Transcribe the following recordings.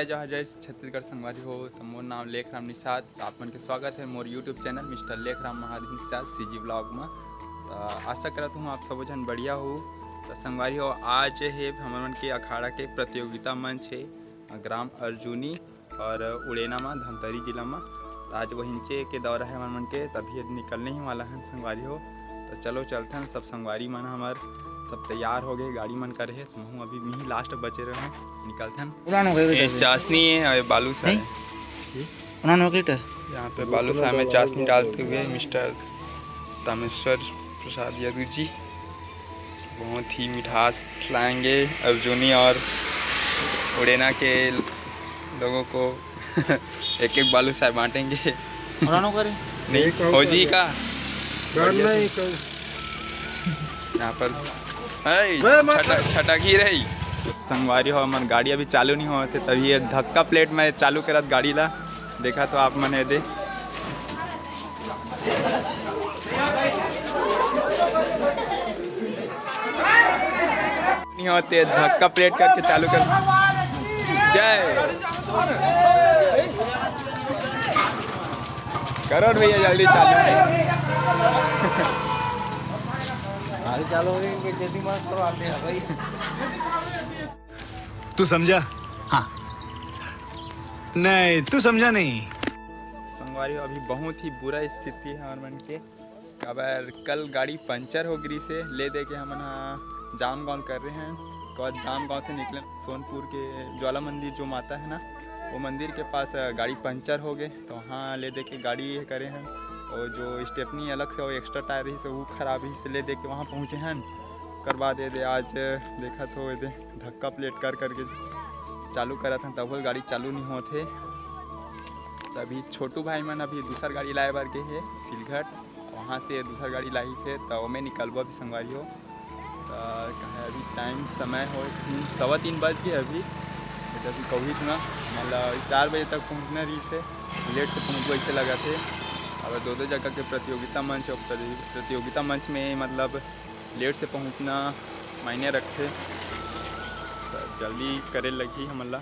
जय जवाहर जय छत्तीसगढ़ संगवारी हो। तो मोर नाम लेखराम निषाद। आप मन के स्वागत है मोर YouTube channel mister Lekhram Mahadev Nishad CG blog में। तो आशा करता हूँ आप सब जन बढ़िया हो। तो संगवारी हो आज है हमन के अखाड़ा के प्रतियोगिता मंच है ग्राम अर्जुनी और उड़ेना में धमतरी जिला में। तो आज वहीं के दौरा है हमन के, तभी निकलने ही वाला है संगवारी हो। तो चलो चलते हैं, सब संगवारी मन हमार सब तैयार हो गए, गाड़ी मन करे है। तो हूँ अभी मी लास्ट बचे रहे निकलते हैं। चाशनी है बालू सा 99 लीटर यहाँ पे बालू सा में चाशनी डालते हुए मिस्टर तामेश्वर प्रसाद यादव जी बहुत ही मिठास खिलाएंगे अर्जुनी और उड़ेना के लोगों को एक एक बालू सा बांटेंगे। नहीं फौजी का यहाँ पर छटक ही रही संगवारी हो। मन गाड़ी अभी चालू नहीं होते, तभी ये धक्का प्लेट में चालू करत गाड़ी ला देखा तो आप मन दे नहीं होते, धक्का प्लेट करके चालू कर। जय करो भैया जल्दी चालू तू समझा? हाँ। नहीं तू समझा नहीं। संगवारी अभी बहुत ही बुरा स्थिति है हमारे मन के। अगर कल गाड़ी पंचर हो गिरी से ले दे के हम जाम गाँव कर रहे हैं। कल जाम गाँव से निकले सोनपुर के ज्वाला मंदिर जो माता है ना, वो मंदिर के पास गाड़ी पंचर हो गए। तो वहाँ ले दे के गाड़ी करे हैं। और जो स्टेपनी अलग से वो एक्स्ट्रा टायर ही से वो खराब ही से ले दे के वहाँ पहुँचे हैं। करवा दे आज देखा तो दे धक्का प्लेट कर करके चालू करा था, तब गाड़ी चालू नहीं होते। तभी छोटू भाई मन अभी दूसरा गाड़ी लाए बार गए है सिलघट, वहाँ से दूसरा गाड़ी लाई थे। तो मैं निकलबो अभी संगवारी हो। तो अभी टाइम समय हो 3:15 बज गए अभी। तो अभी कभी सुना मतलब 4 बजे तक पहुँचना रही से लेट से पहुँचो ऐसे लगा थे। और दो जगह के प्रतियोगिता मंच और प्रतियोगिता मंच में मतलब लेट से पहुंचना मायने रखते। तो जल्दी करे लगी हमला।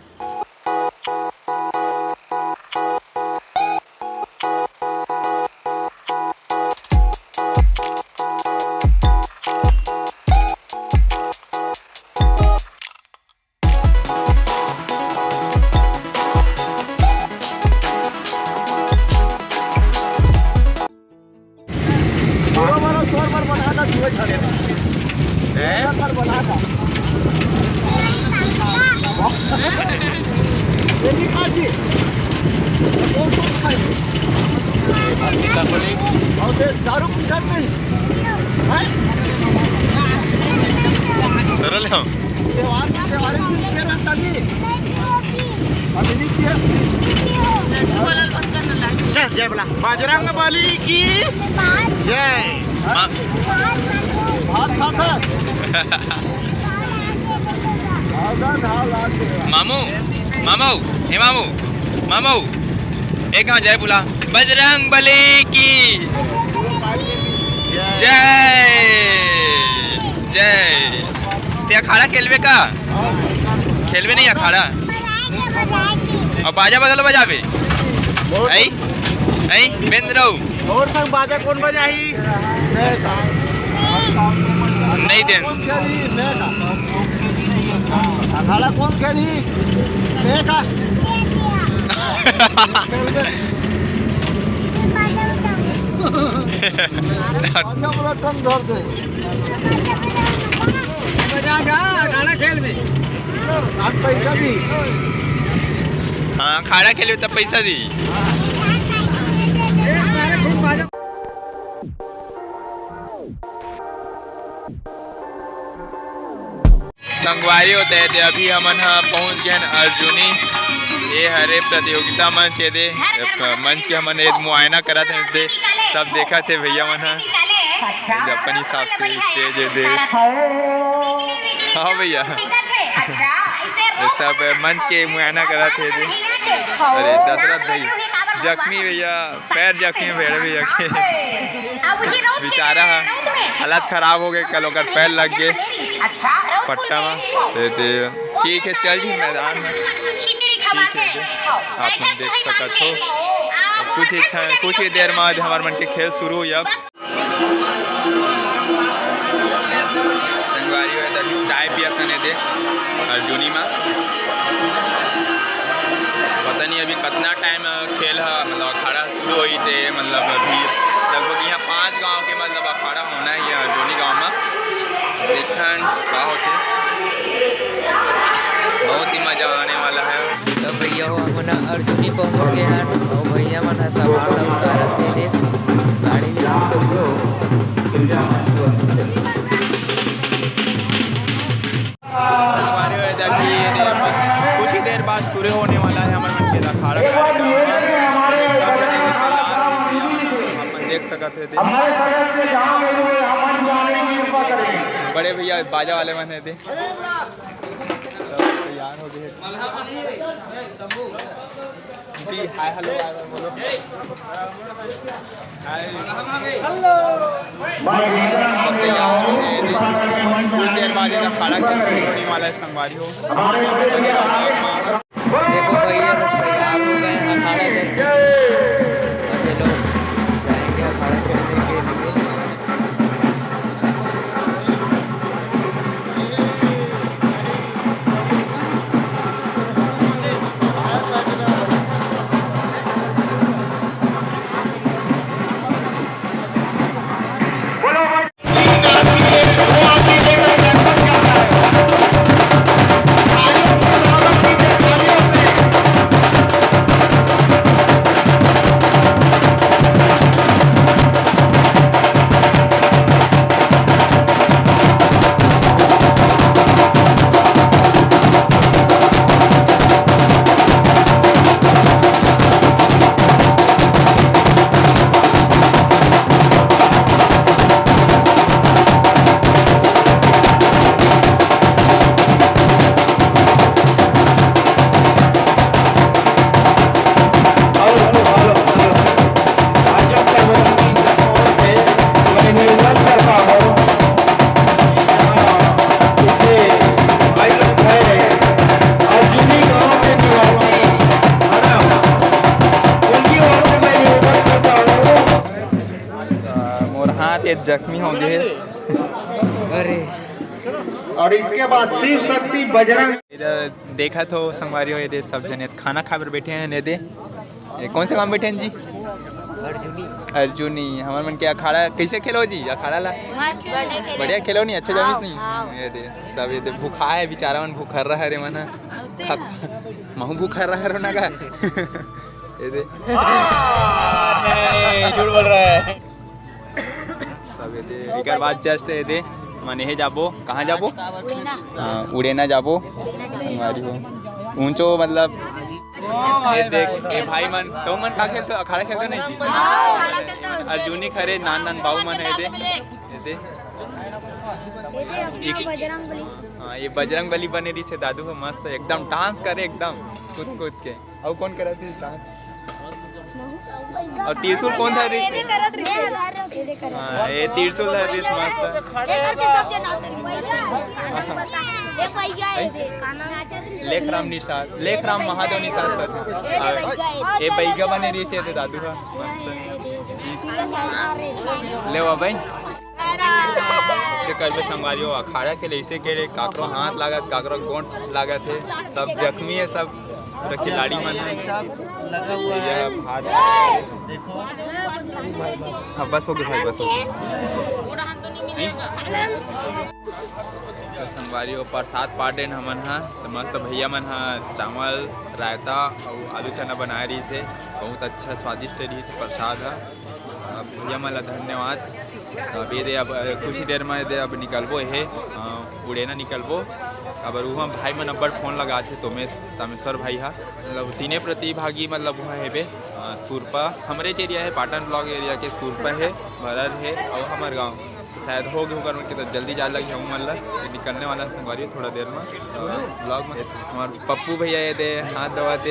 जय बोला बजरंग बली की जय। मामू मामू हे मामू मामू एक हाँ जय बोला बजरंग बली की जय जय। ते अखाड़ा खेलवे का खेलवे नहीं अखाड़ा और बाजा बदल बजावे आई आई बेंद रहो और संग बाजा कौन बजाई? नहीं देन अखाड़ा कौन खेली? देखा अखाड़ा खेल में आप पैसा दी। हाँ अखाड़ा खेले तब पैसा दी। संगवारी होते थे अभी हमन पहुँच गए अर्जुनी। ये हरे प्रतियोगिता मंच है दे मंच के हमन मुआयना करा थे सब देखा थे भैया मन अपन हिसाब से स्टेज दे। हाँ भैया सब मंच के मुआयना करा थे दे। अरे दशरथ भाई जख्मी भैया पैर जख्मी भैया के बेचारा हालत खराब हो गए, कल ओकर पैर लग गए पट्टा में। ठीक है चल जी मैदान में। ठीक है आप लोग देख सकत हो। कुछ ही देर बाद हमारे मन के खेल शुरू हुई। अब संगवारी हो अभी चाय पिया था ने दे अर्जुनी में। पता नहीं अभी कितना टाइम खेल है मतलब अखाड़ा शुरू हुई थे। मतलब अभी लगभग यहाँ 5 गांव के मतलब अखाड़ा होना ही है अर्जुनी गांव में। देखन का होते बहुत ही मजा आने वाला है। तो भैया हो हमने अर्जुनी पहुँच गए हैं और भैया मन सामान उतार थे दे गाड़ी कुछ ही देर बाद शुरू होने वाला है हमारे मन के अखाड़ा। अपन देख सकते थे बड़े भैया बाजा वाले बने थे तैयार हो गए जी। हाय हेलो बोलो कुछ देर बाद अखाड़ा होने वाला है संगवारी हो। देखो भैया लोग तैयार हो गए हैं अखाड़ा करने। और ये लोग जाएंगे अखाड़ा करने के लिए। जख्मी हो गए। अरे और इसके बाद शिव शक्ति बजरंग देखा तो संगवारी हो ये सब जने खाना खा कर बैठे हैं ने दे। कौन से काम बैठे हैं जी? अर्जुनी हमारे मन के अखाड़ा कैसे खेलो जी? अखाड़ा ला बढ़िया खेलो नहीं अच्छा जमीस नहीं ये दे सब ये दे भूखा है बेचारा मन भूखा रहा है रे मन महू भूखा रहा है ना का ये दे झूठ बोल रहा है सब ये दे। एक बात जस्ट ये दे मने जाबो कहाँ जाबो उड़ेना जाबो संगवारी हो ऊंचो मतलब ये देख ए भाई मन तो मन का खेलते अखाड़ा खेलते नहीं जी अर्जुनी खरे नान नान बाबू मन है दे हाँ ये बजरंग बली बने रही से दादू को मस्त एकदम डांस करे एकदम कूद कूद के। और कौन करा थी डांस? और त्रिशूल कौन था ऋषि? हाँ ये त्रिशूल था ऋषि मस्त। लेखराम निषाद लेखराम महादेव निषाद सर ये बैगा बने ऋषि थे दादू का मस्त ले भाई कर संगवारी हो अखाड़ा के लिए के काकरो हाथ लागत काकरो गोंट लागत है सब जख्मी है सब खिलाड़ी मन है सब लगा हुआ है हाथ देखो। हाँ बस हो गया भाई बस हो गया। संगवारी हो प्रसाद पाटे हमन हा तो मस्त भैया मन हा चावल रायता और आलू चना बनाए रही से बहुत अच्छा स्वादिष्ट रही से प्रसाद है भैया मन ला धन्यवाद। अब ये दे अब कुछ ही देर में दे अब निकलबो है उड़ेना निकलबो। अब वहाँ भाई मन अब्बड़ फोन लगाते तमेश्वर भाई हा मतलब तीने प्रतिभागी मतलब वहाँ है सुरपा हमारे एरिया है पाटन ब्लॉक एरिया के सुरपा है भरत है और हमारे गाँव शायद हो गए होकर तो जल्दी जा लगी हम मतलब निकलने वाला संगवारी थोड़ा देर में ब्लॉग में हमारे पप्पू भैया ये दे हाथ दबाते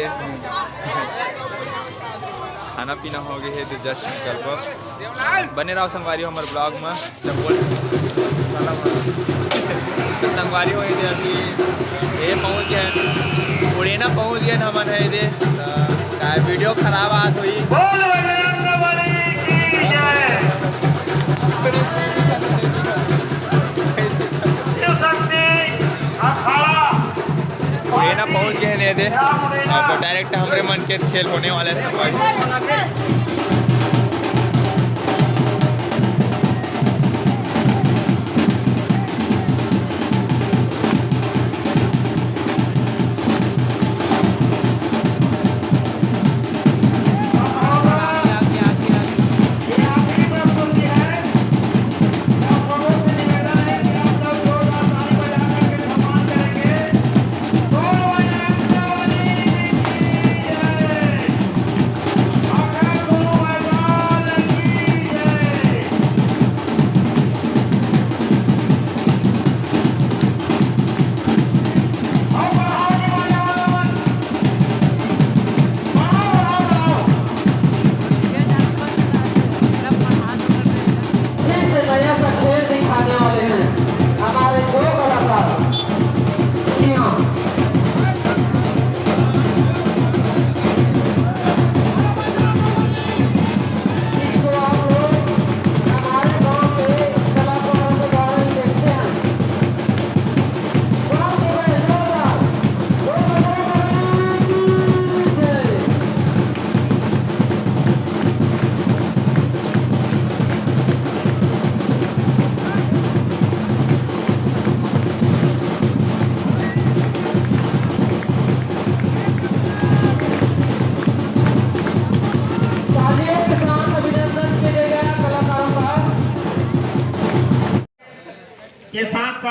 खाना पीना हो गया है तो जस्ट निकल बने रहो संगवारी हमारे ब्लॉग में तो संगवारी हो अभी ये पहुँच गया मुड़ेना पहुंच गए हमन है दे वीडियो खराब आत हुई मुड़ेना पहुंच गए ने दे अब डायरेक्ट हमरे मन के खेल होने वाले संगवारी।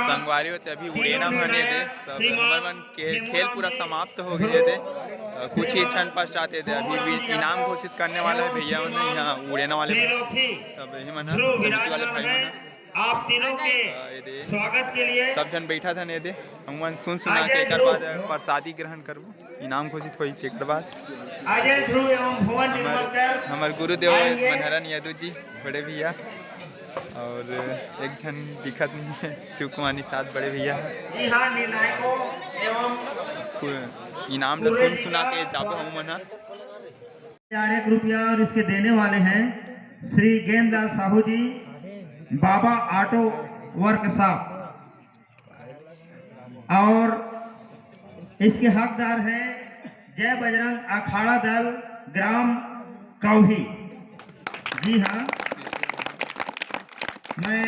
संगवारी होते अभी उड़ेना भरने दे सब हमारे मन के खेल पूरा समाप्त हो गए थे। कुछ ही क्षण पश्चात थे अभी भी इनाम घोषित करने वाला है भैया मन यहाँ उड़ेना वाले सब यही मन समिति वाले भाई मन आप तीनों के स्वागत के लिए सब जन बैठा था ने दे हम सुना के एक बाद प्रसादी ग्रहण करबो इनाम घोषित होई के बाद अजय ध्रुव एवं भुवन निर्मलकर हमारे गुरुदेव मनहरन यादव जी बड़े भैया और एक जन दिखत नहीं है शिव कुमार निषाद बड़े भैया जी हाँ निर्णायकों एवं इनाम सुना के जाबो हम मना 1 रुपया और इसके देने वाले हैं श्री गेंदलाल साहू जी बाबा ऑटो वर्कशॉप और इसके हकदार हैं जय बजरंग अखाड़ा दल ग्राम कौही। जी हाँ मैं